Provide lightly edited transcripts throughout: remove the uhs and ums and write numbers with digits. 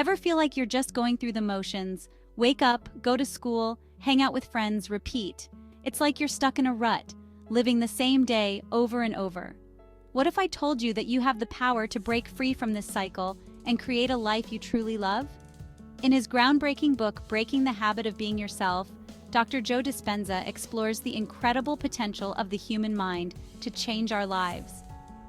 Ever feel like you're just going through the motions? Wake up, go to school, hang out with friends, repeat. It's like you're stuck in a rut, living the same day over and over. What if I told you that you have the power to break free from this cycle and create a life you truly love? In his groundbreaking book, Breaking the Habit of Being Yourself, Dr. Joe Dispenza explores the incredible potential of the human mind to change our lives.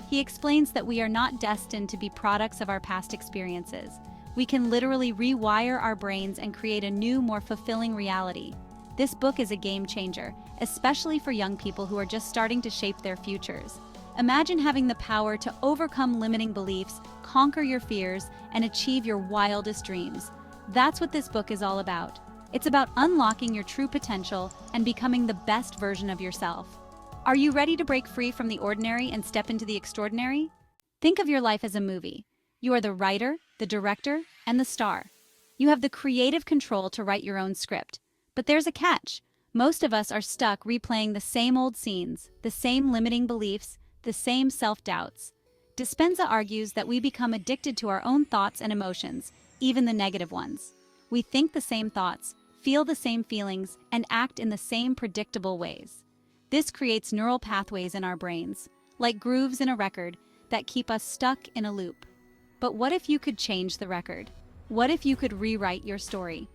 He explains that we are not destined to be products of our past experiences. We can literally rewire our brains and create a new, more fulfilling reality. This book is a game changer, especially for young people who are just starting to shape their futures. Imagine having the power to overcome limiting beliefs, conquer your fears, and achieve your wildest dreams. That's what this book is all about. It's about unlocking your true potential and becoming the best version of yourself. Are you ready to break free from the ordinary and step into the extraordinary? Think of your life as a movie. You are the writer, the director, and the star. You have the creative control to write your own script. But there's a catch. Most of us are stuck replaying the same old scenes, the same limiting beliefs, the same self-doubts. Dispenza argues that we become addicted to our own thoughts and emotions, even the negative ones. We think the same thoughts, feel the same feelings, and act in the same predictable ways. This creates neural pathways in our brains, like grooves in a record, that keep us stuck in a loop. But what if you could change the record? What if you could rewrite your story?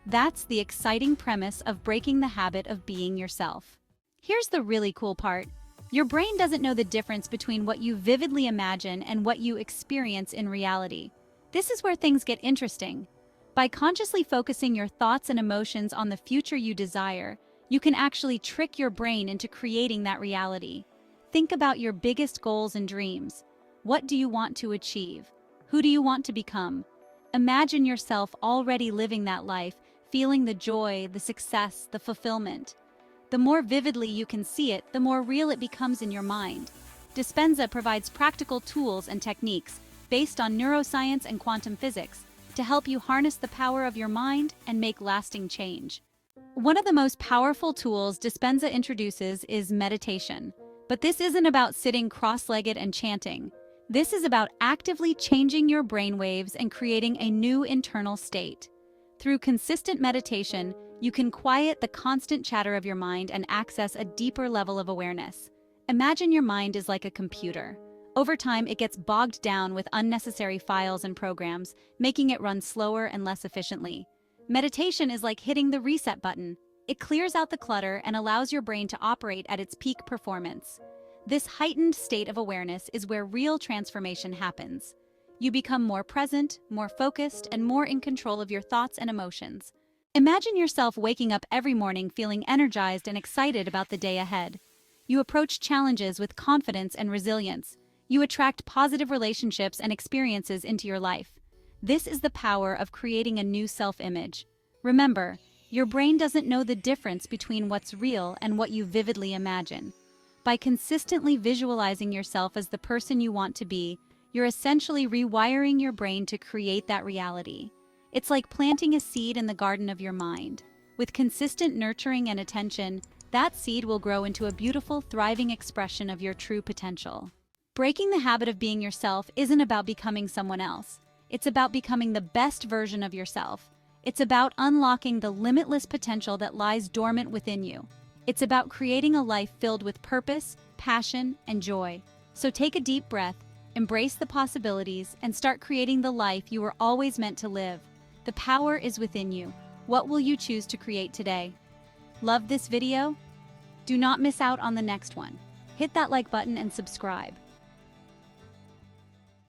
That's the exciting premise of breaking the habit of being yourself. Here's the really cool part. Your brain doesn't know the difference between what you vividly imagine and what you experience in reality. This is where things get interesting. By consciously focusing your thoughts and emotions on the future you desire, you can actually trick your brain into creating that reality. Think about your biggest goals and dreams. What do you want to achieve? Who do you want to become? Imagine yourself already living that life, feeling the joy, the success, the fulfillment. The more vividly you can see it, the more real it becomes in your mind. Dispenza provides practical tools and techniques based on neuroscience and quantum physics to help you harness the power of your mind and make lasting change. One of the most powerful tools Dispenza introduces is meditation. But this isn't about sitting cross-legged and chanting. This is about actively changing your brainwaves and creating a new internal state. Through consistent meditation, you can quiet the constant chatter of your mind and access a deeper level of awareness. Imagine your mind is like a computer. Over time, it gets bogged down with unnecessary files and programs, making it run slower and less efficiently. Meditation is like hitting the reset button. It clears out the clutter and allows your brain to operate at its peak performance. This heightened state of awareness is where real transformation happens. You become more present, more focused, and more in control of your thoughts and emotions. Imagine yourself waking up every morning feeling energized and excited about the day ahead. You approach challenges with confidence and resilience. You attract positive relationships and experiences into your life. This is the power of creating a new self-image. Remember, your brain doesn't know the difference between what's real and what you vividly imagine. By consistently visualizing yourself as the person you want to be, you're essentially rewiring your brain to create that reality. It's like planting a seed in the garden of your mind. With consistent nurturing and attention, that seed will grow into a beautiful, thriving expression of your true potential. Breaking the habit of being yourself isn't about becoming someone else. It's about becoming the best version of yourself. It's about unlocking the limitless potential that lies dormant within you. It's about creating a life filled with purpose, passion, and joy. So take a deep breath, embrace the possibilities, and start creating the life you were always meant to live. The power is within you. What will you choose to create today? Love this video? Do not miss out on the next one. Hit that like button and subscribe.